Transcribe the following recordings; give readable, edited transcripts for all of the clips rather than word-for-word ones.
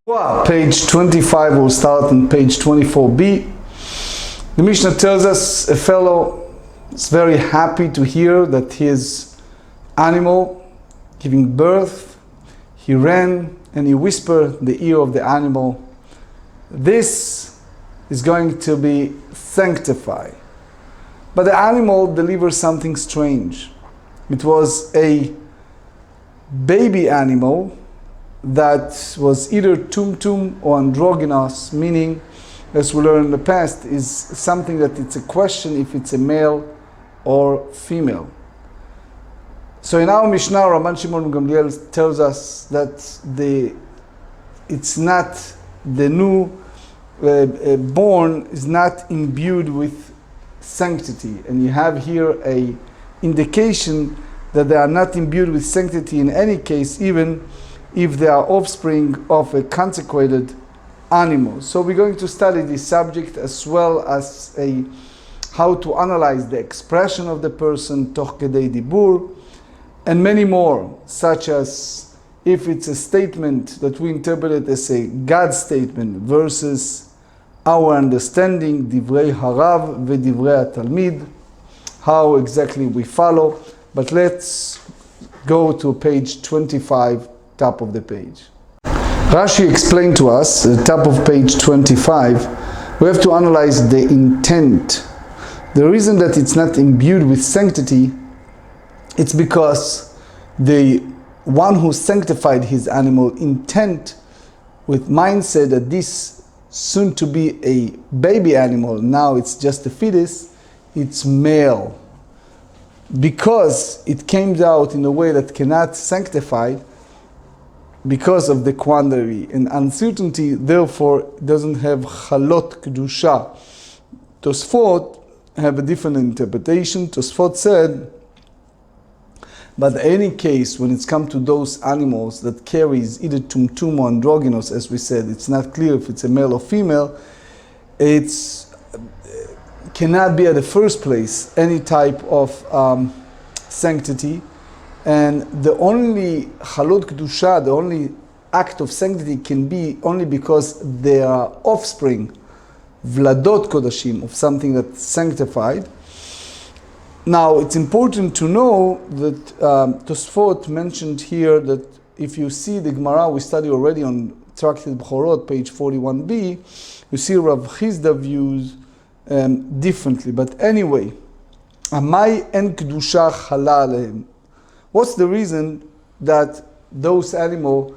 Page 25, we'll start on page 24b. The Mishnah tells us a fellow is very happy to hear that his animal giving birth, he ran and he whispered in the ear of the animal, "This is going to be sanctified." But the animal delivered something strange. It was a baby animal that was either tumtum or androgynous, meaning, as we learned in the past, is something that it's a question if it's a male or female. So in our Mishnah, Rabban Shimon Gamliel tells us that it's not the new born is not imbued with sanctity, and you have here a indication that they are not imbued with sanctity in any case, even if they are offspring of a consecrated animal. So we're going to study this subject as well as how to analyze the expression of the person, toch kedei dibur, and many more, such as if it's a statement that we interpret it as a God statement versus our understanding, divrei harav ve divrei talmid, how exactly we follow. But let's go to page 25, top of the page. Rashi explained to us at the top of page 25, we have to analyze the intent. The reason that it's not imbued with sanctity, it's because the one who sanctified his animal intent with mindset that this soon to be a baby animal, now it's just a fetus, it's male. Because it came out in a way that cannot sanctify, because of the quandary and uncertainty, therefore doesn't have chalot kedusha. Tosfot have a different interpretation. Tosfot said, but in any case, when it's come to those animals that carries either tumtum or androgynous, as we said, it's not clear if it's a male or female, it's cannot be at the first place any type of sanctity. And the only chalot kedusha, the only act of sanctity can be only because they are offspring, vladot kodashim, of something that's sanctified. Now, it's important to know that Tosfot mentioned here that if you see the Gemara we study already on Tractate Temurah, page 41b, you see Rav Chizda views differently. But anyway, amai en kedusha chala alehem. What's the reason that those animals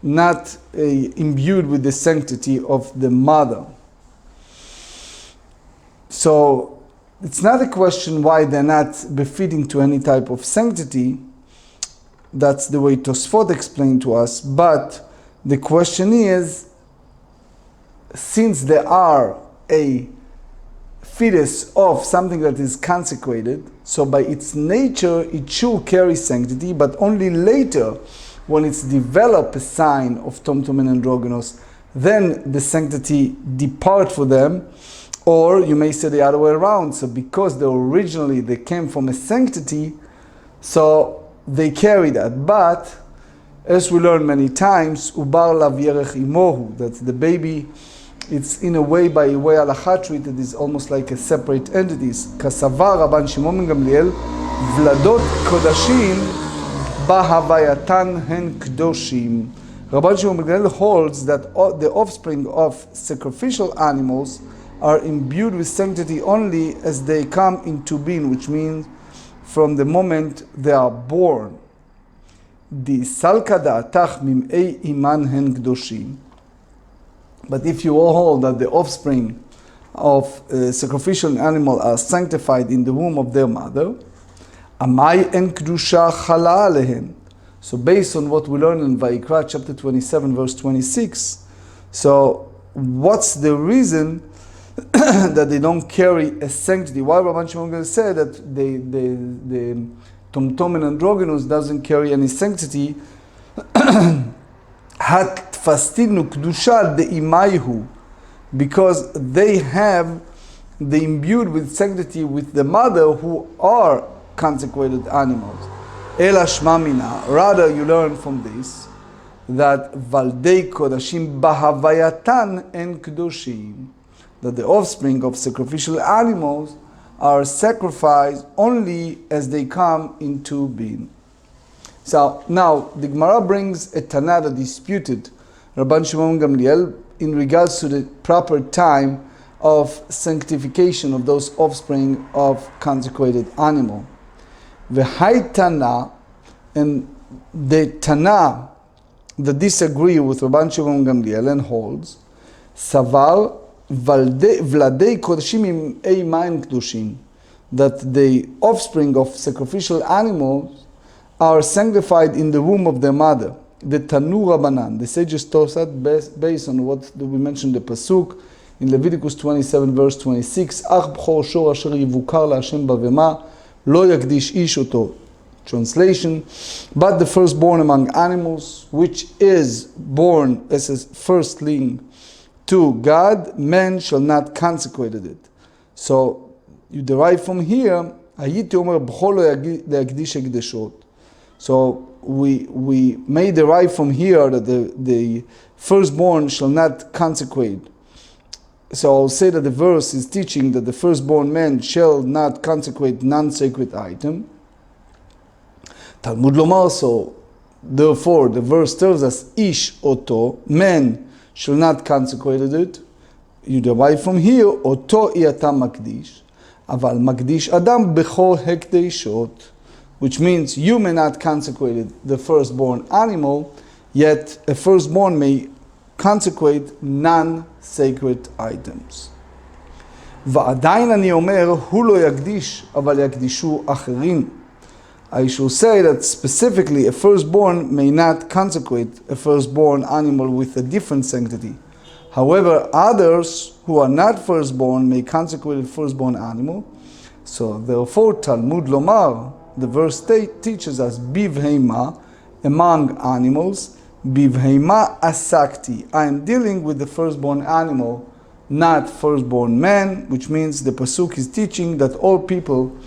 not imbued with the sanctity of the mother? So it's not a question why they're not befitting to any type of sanctity. That's the way Tosfot explained to us. But the question is, since they are a fetus of something that is consecrated, so by its nature it should carry sanctity, but only later, when it's developed a sign of tumtum and androgynous, then the sanctity depart for them. Or you may say the other way around, so because they came from a sanctity, so they carry that. But as we learned many times, ubar lav yerech imohu, that the baby, it's in a way, by a way halakha treated is almost like a separate entities. Kasavar Rabban Shimon Gamliel, vladot Kodashim bahavayatan hen kdoshim. Rabban Shimon Gamliel holds that the offspring of sacrificial animals are imbued with sanctity only as they come into being, which means from the moment they are born. Di salka da'atach mim'ei iman hen kdoshim. But if you all hold that the offspring of a sacrificial animal are sanctified in the womb of their mother, amai en kedusha chala alehem. So based on what we learn in Vayikra chapter 27 verse 26, so what's the reason that they don't carry a sanctity? Why Rabban Shimon said that the tumtum and androgynous doesn't carry any sanctity? Hat fastinu kedusha deimaihu, because they have the imbued with sanctity with the mother who are consecrated animals. Ela shma mina. Rather, you learn from this that Valdei Kodashim Bahavayatan and Kodashim, that the offspring of sacrificial animals are sacrificed only as they come into being. So now the Gemara brings a Tana that disputed Rabban Shimon Gamliel in regards to the proper time of sanctification of those offspring of consecrated animal. V'hai Tana, and the Tana that disagree with Rabban Shimon Gamliel and holds, Savar Vladei Kodashim im Eimaim Kedushim, that the offspring of sacrificial animals are sanctified in the womb of their mother. The Tanura Banan, the sages taught that based on what we mentioned the pasuk in Leviticus 27 verse 26. Ach b'chor shor asher yivukar laHashem bavema lo yakdish ish oto. Translation: but the firstborn among animals, which is born as a firstling to God, man shall not consecrate it. So you derive from here, Hayiti omer b'chor lo yakdish ekdeshot. So we may derive from here that the firstborn shall not consecrate. So I'll say that the verse is teaching that the firstborn man shall not consecrate non-sacred item. Talmud lomar, so therefore the verse tells us ish oto, man shall not consecrate it. You derive from here oto iyata makdish, aval makdish adam bechor hekdeshot, which means you may not consecrate the firstborn animal, yet a firstborn may consecrate non-sacred items. ועדיין אני אומר, הוא לא יקדיש, אבל יקדישו אחרים. I shall say that specifically a firstborn may not consecrate a firstborn animal with a different sanctity. However, others who are not firstborn may consecrate a firstborn animal. So therefore, Talmud lomar, the verse teaches us, bivheima, among animals, bivheima asakti. I am dealing with the firstborn animal, not firstborn man, which means the pasuk is teaching that all people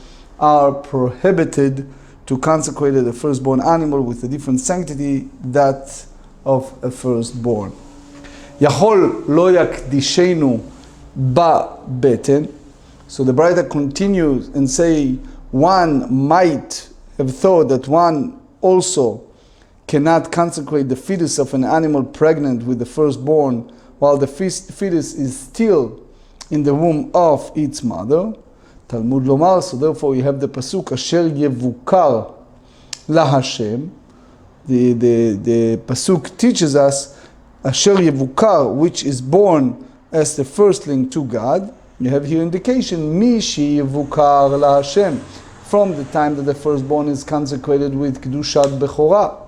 are prohibited to consecrate the firstborn animal with a different sanctity, that of a firstborn. Yachol lo yakdishenu ba beten. So the Braita continues and say, one might have thought that one also cannot consecrate the fetus of an animal pregnant with the firstborn while the fetus is still in the womb of its mother. Talmud lomar, so therefore you have the pasuk asher yevukar laHashem. The pasuk teaches us asher yevukar, which is born as the firstling to God. You have here indication mishi yevukar laHashem, from the time that the firstborn is consecrated with kedushat bechora.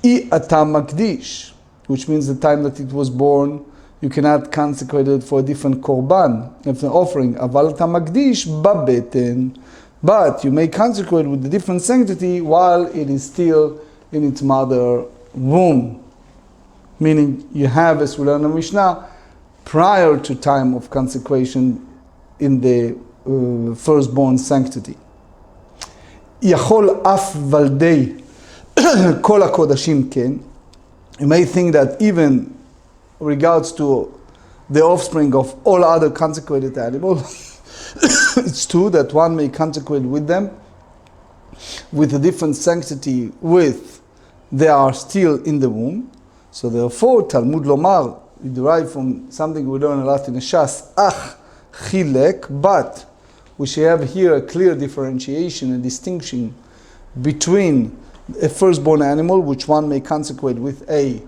I atam makdish, which means the time that it was born, you cannot consecrate it for a different korban, if an offering. Aval atam makdish babeten, but you may consecrate with the different sanctity while it is still in its mother womb. Meaning you have, as we learn in Mishnah, prior to time of consecration in the firstborn sanctity. Yachol af valdei kol hakodashim ken. You may think that even regards to the offspring of all other consecrated animals, it's true that one may consecrate with them with a different sanctity with they are still in the womb. So therefore, Talmud lomar, we derive from something we learn a lot in the Shas, ach chilek, but we should have here a clear differentiation and distinction between a firstborn animal, which one may consecrate with a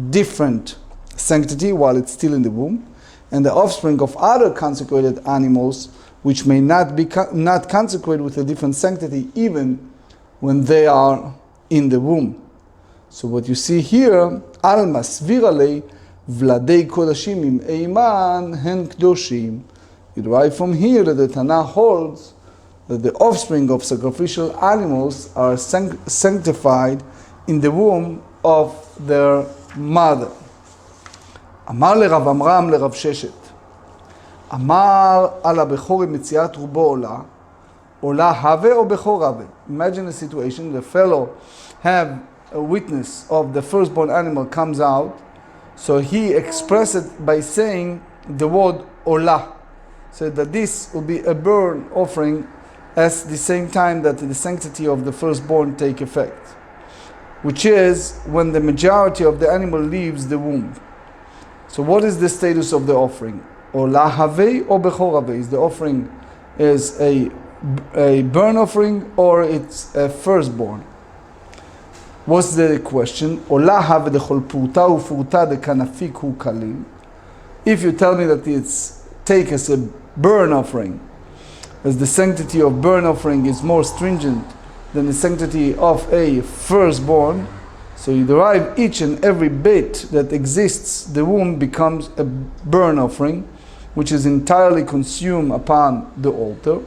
different sanctity while it's still in the womb, and the offspring of other consecrated animals, which may not be not consecrated with a different sanctity even when they are in the womb. So what you see here, al masvirale vladei kodashim im eiman hen kedoshim. You derive from here that the Tanakh holds that the offspring of sacrificial animals are sanctified in the womb of their mother. Amar לרב עמרם לרב ששת, אמר על הבכור עם מציאת רובו עולה, עולה הווה או בכור הווה. Imagine a situation, the fellow have witness of the firstborn animal comes out, so he expresses it by saying the word olah, so that this will be a burnt offering at the same time that the sanctity of the firstborn take effect, which is when the majority of the animal leaves the womb. So what is the status of the offering? Olah havei or bechor havei? Is the offering is a burnt offering or it's a firstborn? What's the question? Olah havei dechol purta ufurta de kanafik hu kalil. If you tell me that it's take as a burnt offering, as the sanctity of burnt offering is more stringent than the sanctity of a firstborn, so you derive each and every bit that exists, the womb becomes a burnt offering, which is entirely consumed upon the altar.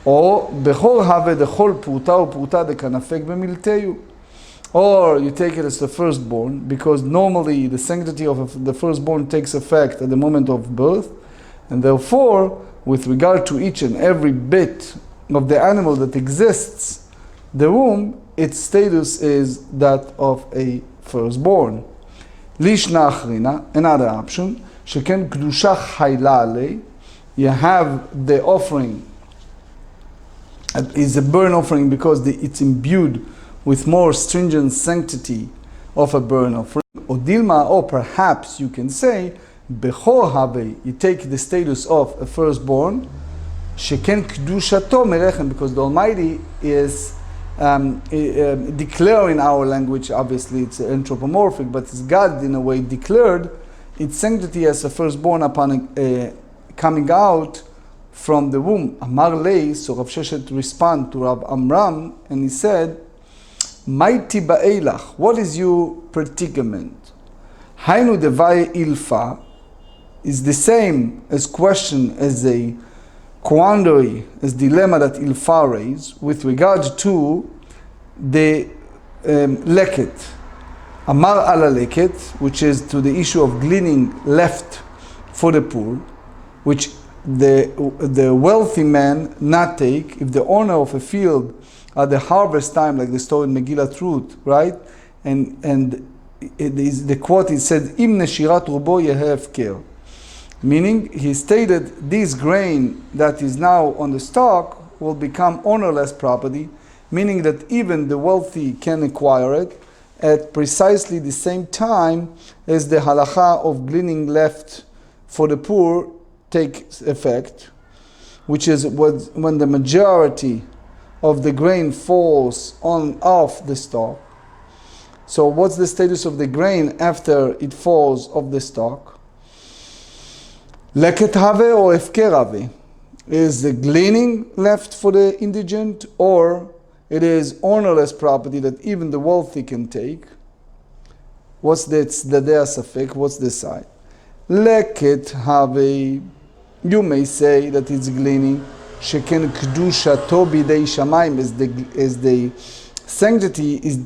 Or bechor have dechol purta upurta de kanafek b'milteyu. Or you take it as the firstborn, because normally the sanctity of the firstborn takes effect at the moment of birth, and therefore, with regard to each and every bit of the animal that exists, the womb, its status is that of a firstborn. Lishna achrina, another option, sheken kedusha chayla alei. You have the offering is a burnt offering because it's imbued with more stringent sanctity of a burnt offering. Or dilma, or perhaps you can say, bechor havei, you take the status of a firstborn, sheken kedushato merechem, because the Almighty is declared in our language, obviously it's anthropomorphic, but it's God in a way declared its sanctity as a firstborn upon coming out from the womb. Amar lei, so Rav Sheshet responded to Rav Amram, and he said, Maiti ba'elach, what is your predicament? Hainu devai ilfa is the same as question as a quandary, as dilemma that ilfa raised with regard to the leket. Amar ala leket, which is to the issue of gleaning left for the poor, which the wealthy man not take if the owner of a field at the harvest time, like the story in Megillat Ruth, right? And it is, the quote is said, Im neshirat rubo yeheh hefker. Meaning, he stated, this grain that is now on the stock will become ownerless property, meaning that even the wealthy can acquire it at precisely the same time as the halacha of gleaning left for the poor takes effect, which is when the majority of the grain falls off the stalk. So what's the status of the grain after it falls off the stalk? Leket have or efker have? Is the gleaning left for the indigent, or it is ownerless property that even the wealthy can take? What's the safek? What's the side? Leket have, you may say that it's gleaning. Sheken kedushato bidei shamayim, as the sanctity is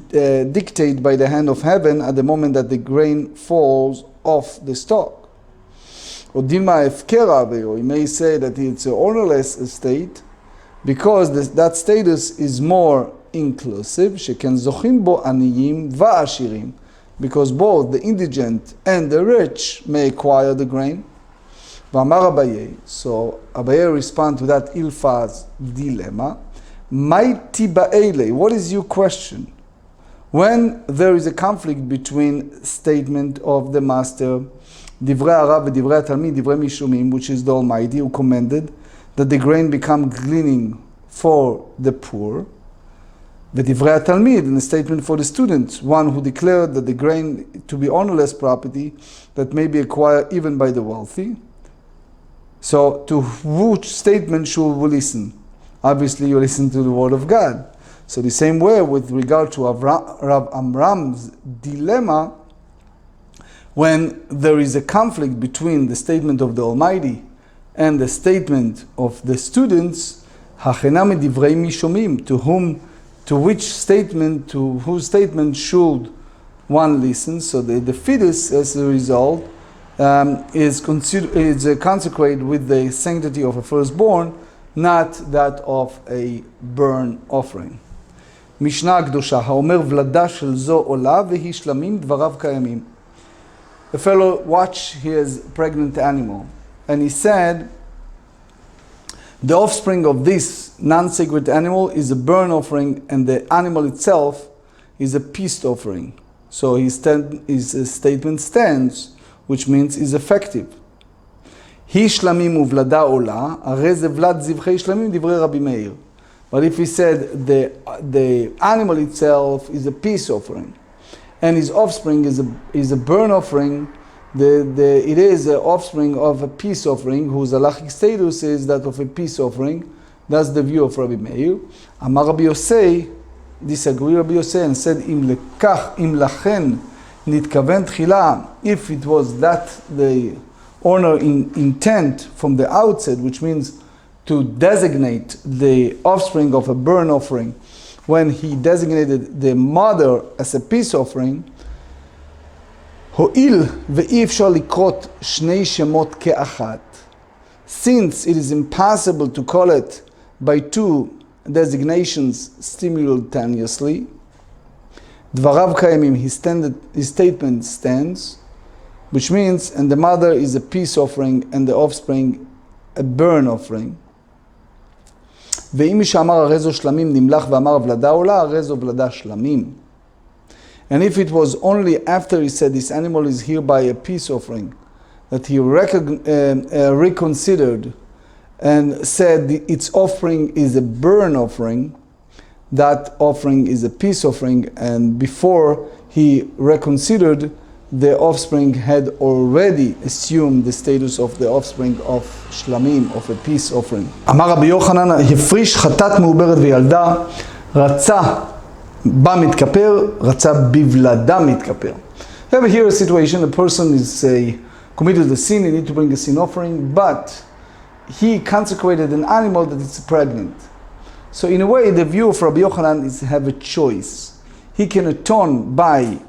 dictated by the hand of heaven at the moment that the grain falls off the stalk. Or dilma efkera, or you may say that it's an ownerless estate because that status is more inclusive. Sheken zochim bo aniyim va'ashirim, because both the indigent and the rich may acquire the grain. V'amar Abaye, so Abaye responds to that ilfa's dilemma. Maiti ba'ele, what is your question? When there is a conflict between statement of the master, divrei harav v'divrei talmid, divrei mishumim, which is the Almighty who commanded that the grain become gleaning for the poor, v'divrei talmid, in the statement for the students, one who declared that the grain to be ownerless property that may be acquired even by the wealthy. So to which statement should we listen? Obviously you listen to the word of God. So the same way with regard to Rav Amram's dilemma, when there is a conflict between the statement of the Almighty and the statement of the students, hachenam divrei mishomim, to whose statement should one listen? So the fetus, as a result, is consecrated with the sanctity of a firstborn, not that of a burnt offering. משנה הקדושה, האומר ולדה של זו עולה והיא שלמים דבריו קיימים. A fellow watched his pregnant animal and he said, the offspring of this non-sacred animal is a burnt offering and the animal itself is a peace offering. So his statement stands, which means is effective. היא שלמים ובלדה עולה, הרי זה ולד זבחי שלמים דברי רבי מאיר. But if he said the animal itself is a peace offering and his offspring is a burnt offering, it is an offspring of a peace offering whose halachic status is that of a peace offering. That's the view of Rabbi Meir. Amar Rabbi Yosei, disagreed Rabbi Yosei and said, אם לכן נתכוון תחילה, if it was that the owner intent from the outset, which means to designate the offspring of a burnt offering, when he designated the mother as a peace offering, הואיל ואי אפשר לקרות שני שמות כאחת, since it is impossible to call it by two designations simultaneously, דבריו קיימים, his statement stands, which means, and the mother is a peace offering and the offspring a burnt offering. ואם מי שאמר הרי זו שלמים נמלך ואמר ולדה עולה, הרי זו ולדה שלמים. And if it was only after he said this animal is hereby a peace offering, that he reconsidered and said its offering is a burnt offering, that offering is a peace offering, and before he reconsidered, the offspring had already assumed the status of the offspring of shlamim, of a peace offering. אמר רבי יוחנן, הפריש חטאת מעוברת וילדה, רצה בה מתכפר, רצה בבלדה מתכפר. You have here a situation, a person is committed a sin, he need to bring a sin offering, but he consecrated an animal that is pregnant. So in a way, the view of Rabbi Yochanan is to have a choice. He can atone by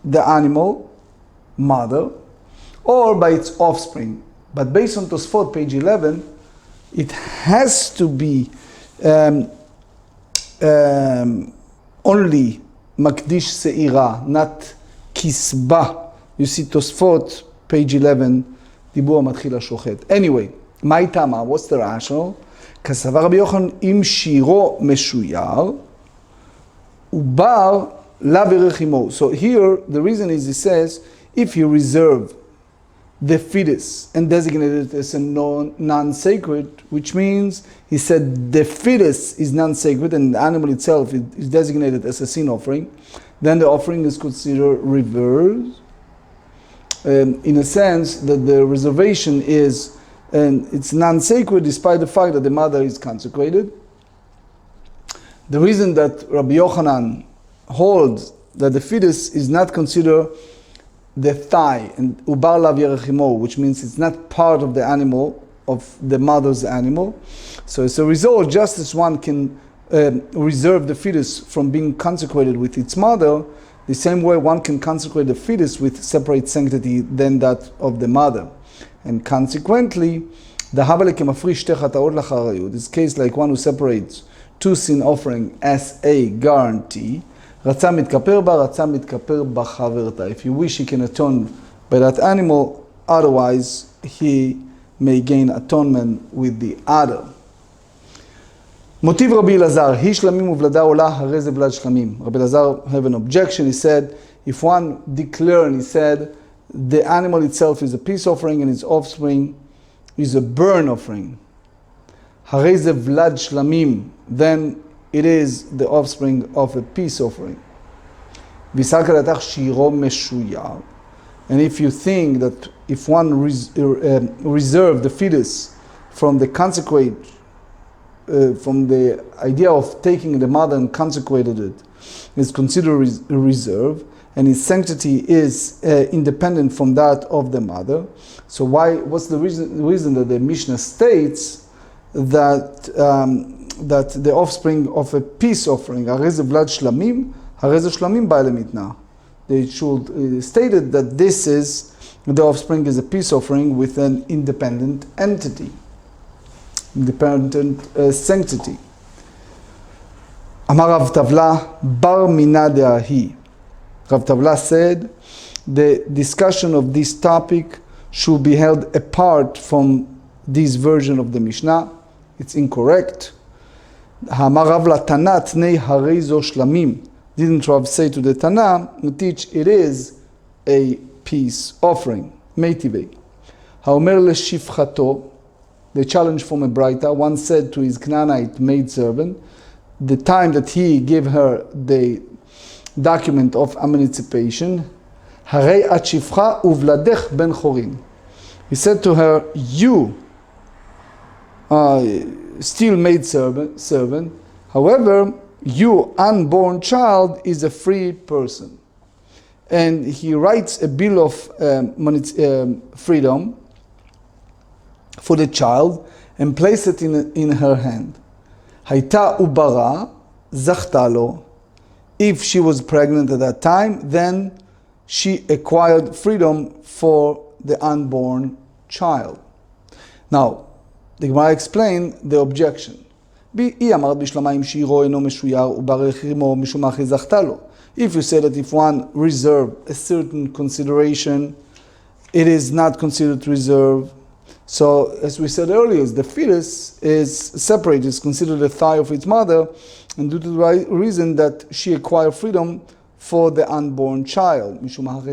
the animal, mother, or by its offspring. But based on Tosfot, page 11, it has to be only Makdish Se'ira, not Kisba. You see Tosfot, page 11, Dibur Matchil HaShochet. Anyway, my Tama, what's the rationale? כסבר רבי יוחנן אם שירו משויר, ובר לה ברך עמו. So here, the reason is, he says, if you reserve the fetus and designate it as a non-sacred, which means, he said, the fetus is non-sacred and the animal itself is designated as a sin offering, then the offering is considered reversed, in a sense that the reservation is, and it's non-sacred despite the fact that the mother is consecrated. The reason that Rabbi Yochanan holds that the fetus is not considered the thigh, and ubar lav yerechimo, which means it's not part of the animal, of the mother's animal. So as a result, just as one can reserve the fetus from being consecrated with its mother, the same way one can consecrate the fetus with separate sanctity than that of the mother. And consequently, the Habalek mafrish shte chataot lacharayut, this case like one who separates two sin offering as a guarantee. Ratza mitkaper ba, ratza mitkaper b'chaverta. If you wish, he can atone by that animal. Otherwise, he may gain atonement with the other. Motiv Rabbi Elazar, hi shlamim uvlada ola, hare ze vlad shlamim. Rabbi Elazar have an objection. He said, if one declared, and he said, the animal itself is a peace offering and its offspring is a burnt offering, hare ze vlad shlamim, then it is the offspring of a peace offering. And if you think that if one reserve the fetus from the consecrate, from the idea of taking the mother and consecrated it, is considered a reserve, and its sanctity is independent from that of the mother. So what's the reason that the Mishnah states that that the offspring of a peace offering, hare ze vlad shlamim, hare ze shlamim ba'ale mitna. They should stated that this is, the offspring is a peace offering with an independent entity, independent sanctity. Amar Rav Tavla bar mina de'ahi. Rav Tavla said, the discussion of this topic should be held apart from this version of the Mishnah. It's incorrect. Amar Rav LaTana tnei harei zo shlamim. Didn't Rav say to the Tana, teach it is a peace offering, meitivei. Haomer leshifchato, the challenge from a Braita, one said to his Canaanite maidservant, the time that he gave her the document of emancipation, harei at shifcha uvladech ben chorin. He said to her, you still maidservant, however, you unborn child is a free person. And he writes a bill of freedom for the child and place it in her hand. Haita ubara zachta lo. If she was pregnant at that time, then she acquired freedom for the unborn child. Now, the Gemara explained the objection. If you say that if one reserve a certain consideration, it is not considered reserve. So, as we said earlier, the fetus is separate, is considered a thigh of its mother, and due to the reason that she acquired freedom for the unborn child. Is like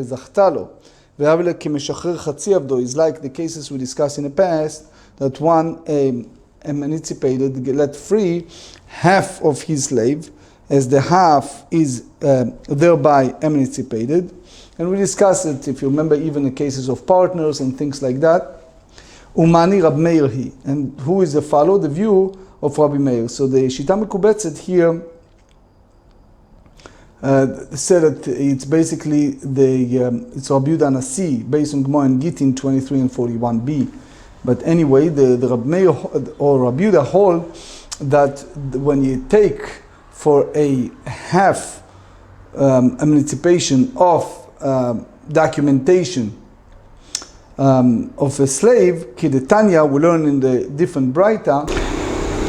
the cases we discussed in the past, that one emancipated, let free half of his slave, as the half is thereby emancipated. And we discussed it, if you remember, even the cases of partners and things like that. Umani Rab Meir hi. And who is the follow? The view of Rabbi Meir. So the Shita Mekubetzet here said that it's basically it's Rabbi Yehuda Nasi, based on Gemara and Gittin 23 and 41b. But anyway, the Rabbi Meir or Rabbi Yehuda hold that when you take for a half emancipation of documentation of a slave, Kidetanya, we learn in the different Braita,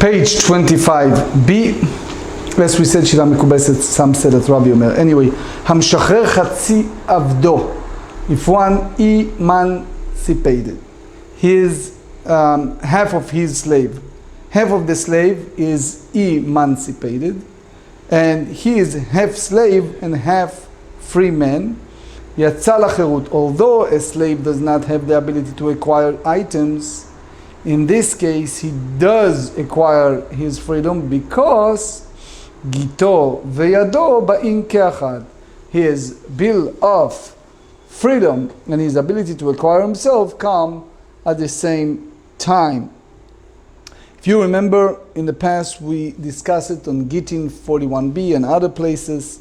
page 25b, as we said, Shira Mekubeset, some said that Rabbi Omer. Anyway, Hamshachrer Chatzi Avdo, if one emancipated his half of his slave, half of the slave is emancipated, and he is half slave and half free man. Yatza lacherut, although a slave does not have the ability to acquire items, in this case he does acquire his freedom because gito veyado ba'in keachad, his bill of freedom and his ability to acquire himself come at the same time. If you remember, in the past we discussed it on Gittin 41b and other places.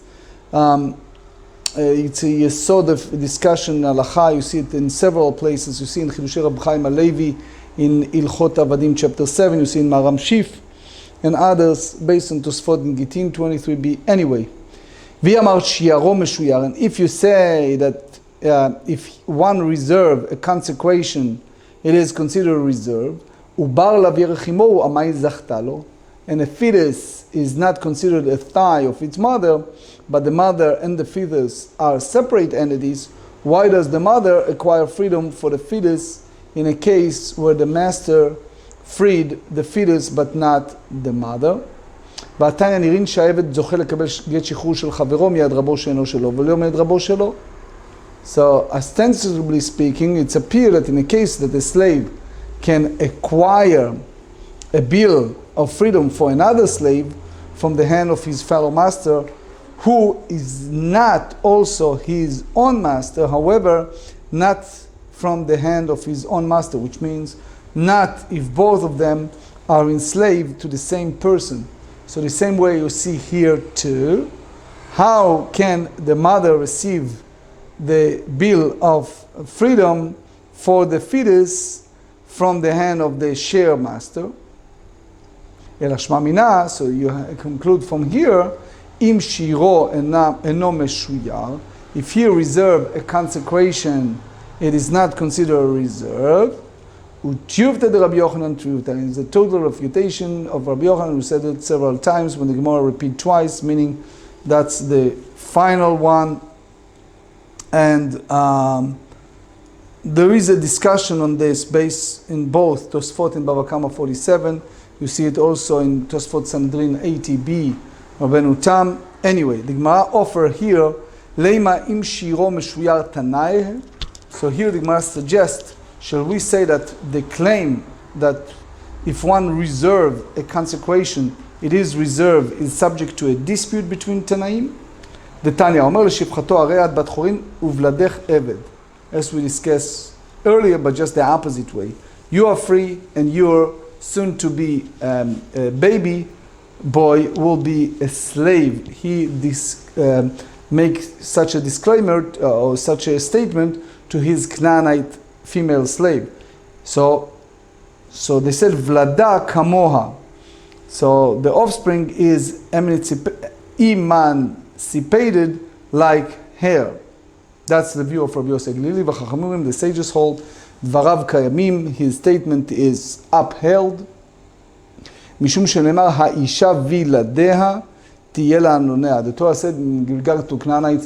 It's a yesod of discussion halacha. You see it in several places. You see in Chidushei Rab Chaim Halevi, in Ilchot Avadim chapter 7. You see in Maram Shif and others based on Tosfot in Gittin 23b. Anyway, v'yamar shiaro meshuyar. And if you say that if one reserve a consecration, it is considered a reserve. Ubar lav yerechimo amay zachtalo. And a fetus is not considered a thigh of its mother, but the mother and the fetus are separate entities. Why does the mother acquire freedom for the fetus in a case where the master freed the fetus but not the mother? ועתניא נראים שהעבד זוכה לקבל גט שחרור של חברו מיד רבו שאינו שלו ולא מיד רבו שלו. So, ostensibly speaking, it's appeared that in a case that a slave can acquire a bill of freedom for another slave from the hand of his fellow master, who is not also his own master, however, not from the hand of his own master, which means not if both of them are enslaved to the same person. So the same way you see here too, how can the mother receive the bill of freedom for the fetus from the hand of the share master? So you conclude from here, im shiro eno meshuyar, if he reserve a consecration, it is not considered a reserve. Utiyuvta Rabbi Yochanan Triyuta. It's a total refutation of Rabbi Yochanan, who said it several times. When the Gemara repeat twice, meaning that's the final one. And there is a discussion on this based in both Tosfot and Bava Kama 47. You see it also in Tosfot Sanhedrin 80b, Rabbeinu Tam. Anyway, the Gemara offer here, Leima im shiro meshuyar tanai. So here the Gemara suggests, shall we say that the claim that if one reserve a consecration, it is reserved, is subject to a dispute between Tanaim? The Tanya, Omer l'shivchato areat bat chorin uvladech eved. As we discussed earlier, but just the opposite way. You are free, and your soon-to-be baby boy will be a slave. He makes such a disclaimer or such a statement to his Canaanite female slave. So they said Vlada kamoha. So the offspring is emancipated like hair. That's the view of Rabbi Yosef Glili. V'chachamim, the sages hold, Dvarav kayamim, his statement is upheld. Mishum shenemar ha'isha viladeha tiyeh la'anonea. The Torah said in regard to Canaanite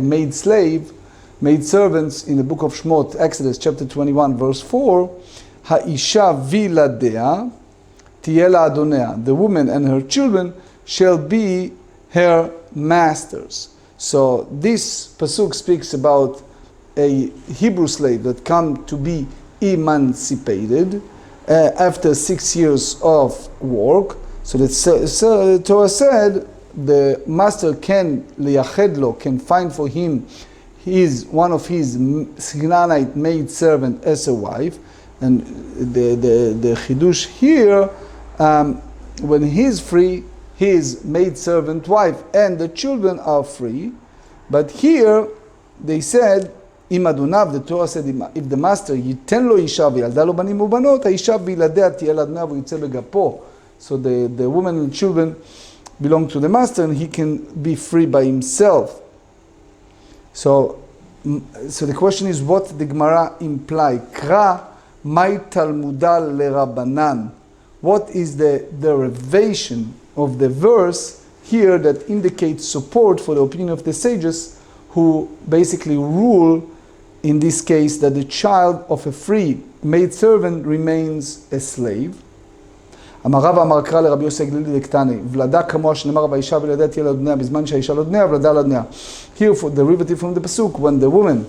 maid servants in the book of Shmot, Exodus chapter 21, verse 4, ha'isha viladeha tiyeh la'adonea. The woman and her children shall be her masters. So this pasuk speaks about a Hebrew slave that come to be emancipated after 6 years of work. So the Torah said the master can find for him one of his Canaanite maid servant as a wife. And the chidush here, when he's free, his maidservant wife and the children are free. But here they said, Im adunav, the Torah said, if the master yiten lo isha v'yalda lo banim ubanot, ha'isha v'yiladea tiyeh ladna v'yitzeh begapo. So the woman and children belong to the master, and he can be free by himself. So the question is, what the Gemara imply? Kra mai talmuda lerabanan. What is the derivation of the verse here that indicates support for the opinion of the sages, who basically rule in this case that the child of a free maidservant remains a slave? אמר רבא אמר קרא לרבי יוסי הגלילי דקטני, ולדה כמוה שנאמר והאישה ולדה תהיה לאדוניה בזמן שהאישה לאדוניה ולדה לאדוניה. Here for the derivative from the pasuk, when the woman,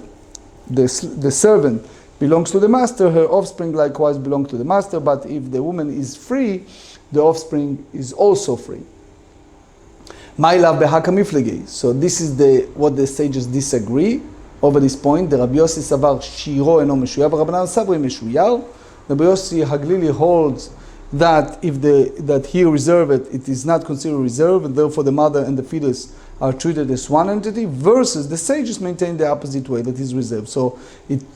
the servant, belongs to the master, her offspring likewise belong to the master, but if the woman is free, the offspring is also free. So this is what the sages disagree over this point. The Rabbi Yossi savar shiro eno meshuyar, Rabbanan sabri meshuyar. Rabbi Yossi Haglili holds that that he reserved it is not considered reserved, and therefore the mother and the fetus are treated as one entity, versus the sages maintain the opposite way, that is reserved. So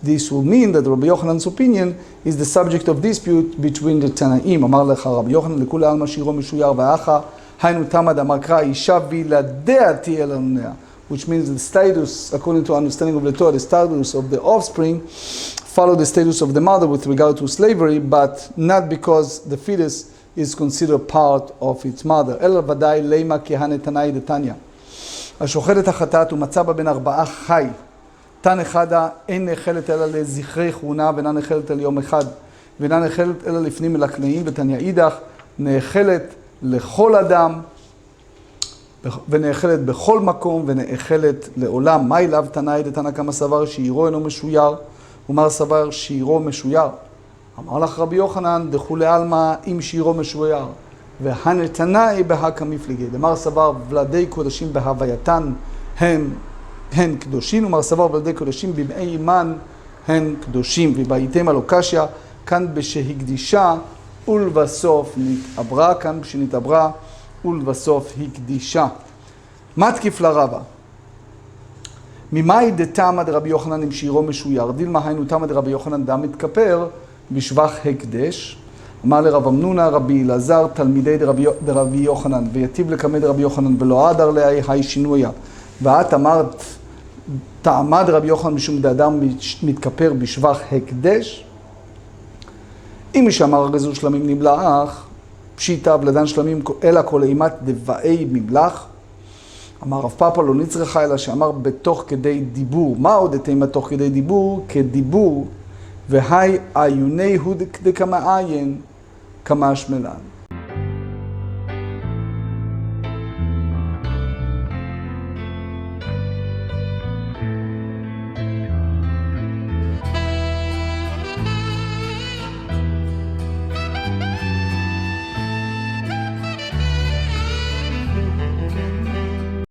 this will mean that Rabbi Yochanan's opinion is the subject of dispute between the Tanaim. Amar lecha Rabbi Yochanan lekula alma shiro meshuyar va'acha hainu tamad amar kra isha viladea tiyeh lanonea, which means the status, according to understanding of the Torah, the status of the offspring follow the status of the mother with regard to slavery, but not because the fetus is considered part of its mother. אלא ודאי לימה כהנה תנאי דתניא. השוחט את החטאת ומצא בה בין ארבעה חי. תן אחד אין נאכלת אלא לזכרי כהונה, ואינה נאכלת על יום אחד, ואינה נאכלת אלא לפנים מלקנאים, ותניא אידך נאכלת לכל אדם, ונאכלת בכל מקום, ונאכלת לעולם. מה אליו תנאי דתנא כמה סבר שעירו אינו משויר, ומר סבר שעירו משויר. אמר לך רבי יוחנן, דכולי עלמא אם שעירו משויר, והנתנאי בהקא מפלגי. דמר סבר ולדי קודשים בהווייתן הן קדושים, ומר סבר ולדי קודשים במאי אימן הן קדושים. ובהייתם על אוקשיה, כאן בשהקדישה ולבסוף נתעברה, כאן בשנתעברה ולבסוף הקדישה. מה תקיף לרבה? ממאי דתמא דרבי יוחנן עם שעירו משויר, דילמה היינו תמא דרבי יוחנן דם מתכפר בשבח הקדש. אמר לרב אמנונה רבי אלעזר תלמידי דרבי יוחנן, ויטיב לקמא דרבי יוחנן ולא עדר להי היי שינויה. ואת אמרת תעמד רבי יוחנן משום דאדם מתכפר בשבח הקדש. אם שאמר גזור שלמים נמלח, פשיטה ולדן שלמים אלא כל אימת דבאי ממלח. אמר רב פאפא לא נצרכה אלא שאמר בתוך כדי דיבור. מה עוד אימת תוך כדי דיבור? כדיבור והי עיוני הוא דקמעיין כמשמלן.